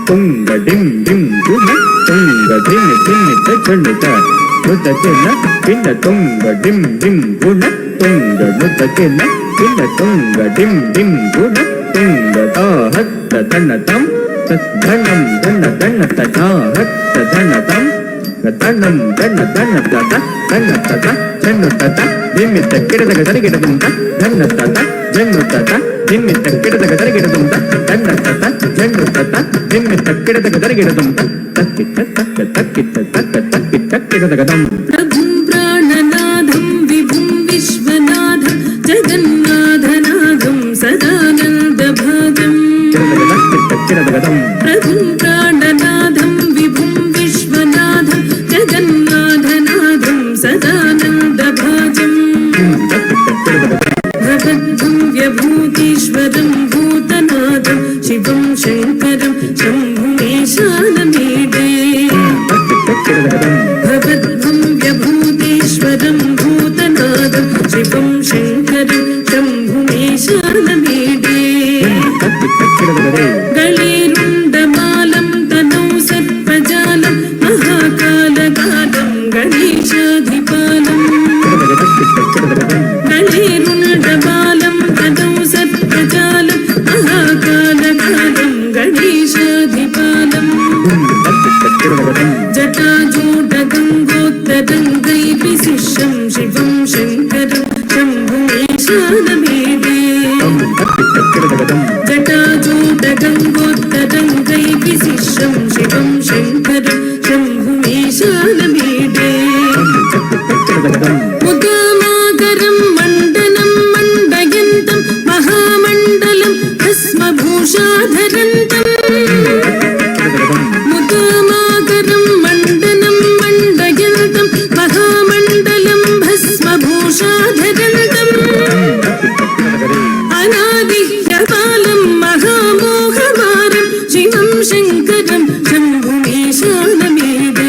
ತುಂಗ ಡಿಂ ಡಿಂ ಗುಣ ತುಂಗ ಧಿಮ ಧಿಮಿತ ಚಂಡುತ ನುತಕಿನ ಪಿನ್ನ ತುಂಗ ಡಿಂ ಡಿಂ ಗುಣ ತುಂಗ ನುತಕಿನ ಪಿನ್ನ ತುಂಗ ಡಿಂ ಡಿಂ ಗುಣ ತುಂಗ ತಾಹತ್ತ ತನ್ನತಂ ಧನಂ ಧನ ಧನ ತಾಹತ್ತ ಧನತಂ ಧನಂ ಧನ ಧನ ತತ ಧನ ತತ ಜನ್ನು ತತ ನಿಮಿತ್ತ ಕಿಡದಗ ತರಿಗಿಡದುಂತ ಧನ ತತ ಜನ್ನು ತತ ನಿಮಿತ್ತ ಕಿಡದಗ ತರಿಗಿಡದುಂತ ಧನ ತತ ಜನ್ನು ತತ ನಿಮಿತ್ತ ಕಿಡದಗ ತರಿಗಿಡದುಂತ ತಕ್ಕಿತ್ತ ತಕ್ಕ ತಕ್ಕಿತ್ತ ತಕ್ಕ ತಕ್ಕಿತ್ತ ಕಿಡದಗದಂ ಪ್ರಭುಂ ಪ್ರಾಣನಾಥಂ ವಿಭುಂ ವಿಶ್ವನಾಥಂ ಜಗನ್ನಾಥನಾಥಂ ಸದಾನಂದ ಭಾಗಂ ಕಿಡದಗ ತಕ್ಕಿತ್ತ ಕಿಡದಗದಂ ಪ್ರಭುಂ ಪ್ರಾಣನಾಥಂ ವಿಭುಂ ವಿಶ್ವನಾಥಂ ಜಗನ್ನಾಥನಾಥಂ ಸದಾನಂದ ಭಾಜಂ ಭಗದ್ಭಂ ವ್ಯಭೂತೀಶ್ವರಂ ಭೂತನಾಥಂ ಶಿವಂ ಶಂಕರಂ ಶಂಭುಮೇಶಾನಮೀಡೆ ಭಗದ್ಭಂ ವ್ಯಭೂತೀಶ್ವರಂ ಭೂತನಾಥಂ ಶಿವಂ ಶಂಕರಂ ಶಂಭುಮೇಶಾನಮೀಡೆ ಗಣೇರುಂಡಮಾಲಂ ತನೌ ಸರ್ಪಜಾಲಂ ಮಹಾಕಾಲಕಾಲಂ ಗಣೇಶಾಧಿಪಾಲಂ ಗಣೇರುಂಡಮಾಲಂ ತನೌ ಸರ್ಪಜಾಲಂ ಮಹಾಕಾಲಕಾಲಂ ಗಣೇಶಾಧಿಪಾಲಂ ಜಟಾಜೂಟಗಂಗೋತ್ತರಂಗೈರ್ವಿಶಿಷ್ಯಂ ಶಿವಂ ಶಂಕರಂ ಶಂಭುಮೇಶಾನಮೀಡೆ ಜಟಾಜೂಟಗಂಗೋತ್ತರಂಗೈರ್ವಿಶಿಷ್ಯಂ ಶಿವಂ ಶಂಕರಂ ಶಂಭುಮೇಶಾನಮೀಡೆ ಮುದಾಮಾಕರಂ ಮಂಡಲಂ ಮಂಡಯಂತಂ ಮಹಾಮಂಡಲಂ ಭಸ್ಮಭೂಷಾಧರಂತಂ ಮುದಾಮಾಕರಂ ಮಂಡಲಂ ಮಂಡಯಂತಂ ಮಹಾಮಂಡಲಂ ಭಸ್ಮಭೂಷಾಧರಂತಂ ಅನಾದಿಹ್ಯಪಾಲಂ ಮಹಾಮೋಹಮಾರಂ ಶಿವಂ ಶಂಕರಂ ಶಂಭುಮೇಶಾನಮೀಡೆ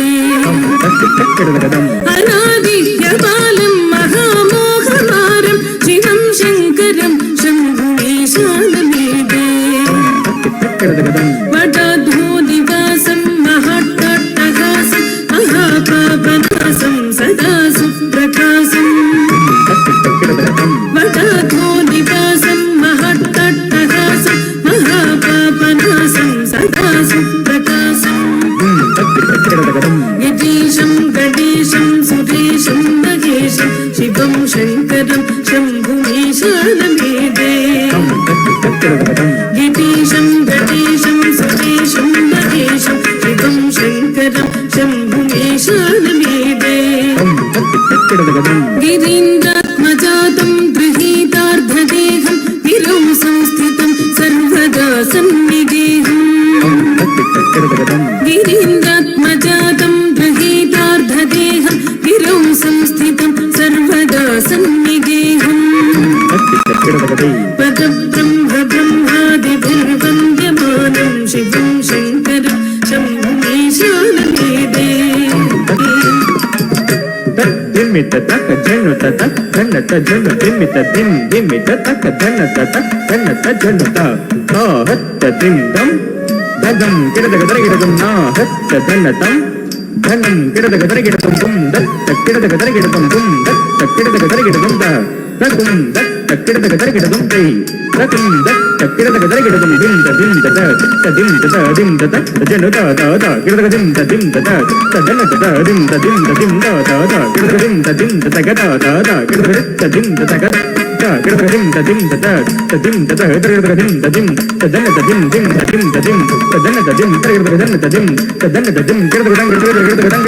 ಅನಾದಿಹ್ಯಪಾಲಂ ಮಹಾಮೋಹಮಾರಂ ಶಿವಂ ಶಂಕರಂ ಶಂಭುಮೇಶಾನಮೀಡೆ ವಟಾಧೋನಿವಾಸಂ ಮಹಾಟ್ಟಹಾಸಂ ಮಹಾಪಾಪನಾಸಂ ಸದಾ ಸುಪ್ರಕಾಶಂ ವಟಾಧೋನಿವಾಸಂ ಮಹಾಟ್ಟಹಾಸಂ ಮಹಾಪಾಪನಾಸಂ ಸದಾ ಸುಪ್ರಕಾಶಂ ಯತೀಶಂ ಗಣೇಶಂ ಸುರೇಶಂ ಮಹೇಶಂ ಶಿವಂ ಶಂಕರಂ ಶಂಭುಮೇಶಾನಮೀಡೆ ಯತೀಶಂ ಗಣೇಶಂ ಸುರೇಶಂ ಮಹೇಶಂ ಶಿವಂ ಶಂಕರಂ ಶಂಭುಮೇಶಾನಮೀಡೆ ಗಿರೀಂದ್ರಾತ್ಮಜಾತಂ ಗೃಹೀತಾರ್ಧದೇಹಂ ಗಿರೌ ಸಂಸ್ಥಿತಂ ಸರ್ವದಾ ಸನ್ನಿಗೇಹಂ ಗಿರೀಂದ್ರಾತ್ಮಜಾತಂ ಗೃಹೀತಾರ್ಧದೇಹಂ ಗಿರೌ ಸಂಸ್ಥಿತಂ ಸರ್ವದಾ ಸನ್ನಿಗೇಹಂ ಪದಬ್ರಹ್ಮ ಬ್ರಹ್ಮಾದಿಭಿರ್ವಂದ್ಯಮಾನಂ ಶಿವಂ ಶಂಕರಂ ಶಂಭುಮೇಶಾನಮೀಡೆ ದಿಮ್ಮಿತ ತಕ್ಕ ಜನ್ನುತ ತಕ್ಕ ಧನ್ನತ ಜನ್ನು ದಿಮ್ಮಿತ ದಿಂ ದಿಮ್ಮಿತ ತಕ್ಕ ಧನ್ನತ ತಕ್ಕ ಧನ್ನತ ಜನ್ನುತ ಹತ್ತ ದಿಂದಂ ದದಂ ಕಿಡದಗ ದರಗಿಡದಂ ನಾ ಹತ್ತ ಧನ್ನತಂ ಧನಂ ಕಿಡದಗ ದರಗಿಡದಂ ಗುಂ ದತ್ತ ಕಿಡದಗ ದರಗಿಡದಂ ಗುಂ ದತ್ತ ಕಿಡದಗ ದರಗಿಡದಂ ದ ತಗುಂ ದತ್ತ ಕಿಡದಗ ದರಗಿಡದಂ ತೈ ತಗುಂ ದತ್ತ ಕಿಡದಗ ದರಗಿಡದಂ ದಿಂದ ದಿಂದ ದ ದಿಂದ ದ ದಿಂದ ದ ಜನುತ ದ ದ ಕಿಡದಗ ದಿಂದ ದಿಂದ ದ ಧನತ ದ ದಿಂದ ದಿಂದ ದಿಂದ ದ ದ ಕಿಡದಗ ದಿಂದ ದಿಂದ ತಗ ದ ದ ದ ಕಿಡದಗ ದಿಂದ ತಗ ದ ಕಿಡದಗ ದಿಂದ ದಿಂದ ದ ದಿಂದ ದ ಕಿಡದಗ ದಿಂದ ದಿಂ ಧನತ ದಿಂ ದಿಂದ ದಿಂದ ದಿಂ ಧನತ ದಿಂ ಕಿಡದಗ ಧನತ ದಿಂ ಧನತ ದಿಂ ಕಿಡದಗ ದಂಗ ಕಿಡದಗ ದಂಗ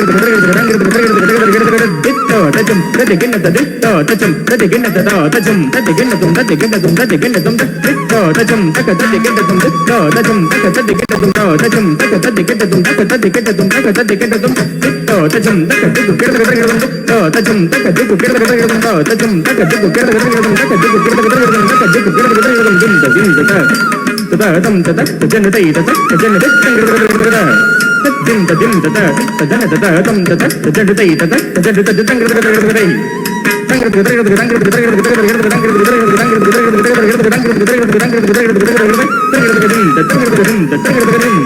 ಕಿಡದಗ ದಿತ್ತ ತಜಂ ತದಿಗಿನ್ನತ ದಿತ್ತ ತಜಂ ತದಿಗಿನ್ನತ ದ ತಜಂ ತದಿಗಿನ್ನತಂ ತದಿಗಿನ್ನತಂ ತದಿಗಿನ್ನತಂ ದಿತ್ತ ತಜಂ ತಕ ತದಿಗಿನ್ನತಂ ದಿತ್ತ ತಜಂ ತಕ ತದಿಗಿನ್ನತಂ ದ ತಜಂ ತಕ ತದಿಗಿನ್ನತಂ ತಕ ತದಿಗಿನ್ನತಂ ತಕ ತದಿಗಿನ್ನತಂ ದಿತ್ತ ತಜಂ ತಕ ದಿಗು ಕಿಡದಗ ದಂಗ ದ ತಜಂ ತಕ ದಿಗು ಕಿಡದಗ ದಂಗ ದ ತಜಂ ತಕ ದಿಗು ಕಿಡದಗ ದಂಗ ತಕ ದಿಗು ಕಿಡದಗ ದಂಗ ತಕ ದಿಗು ಕಿಡದಗ ದಂಗ ದಿಂದ ದಿಂದ ದ ತದಂ ತದ ಜನತೈ ತದ ಜನತ ದಂಗ ದಿಂದ ದಿಂದ ದ ತದನ ತದ ತಂ ತದ ಜನತೈ ತದ ಜನತ ದಂಗ ದಂಗ ದಂಗ ದಂಗ ದಂಗ ದಂಗ ದಂಗ ದಂಗ ದಂಗ ದಂಗ ದಂಗ ದಂಗ ದಂಗ ದಂಗ ದಂಗ ದಂಗ தரகடதகதிம்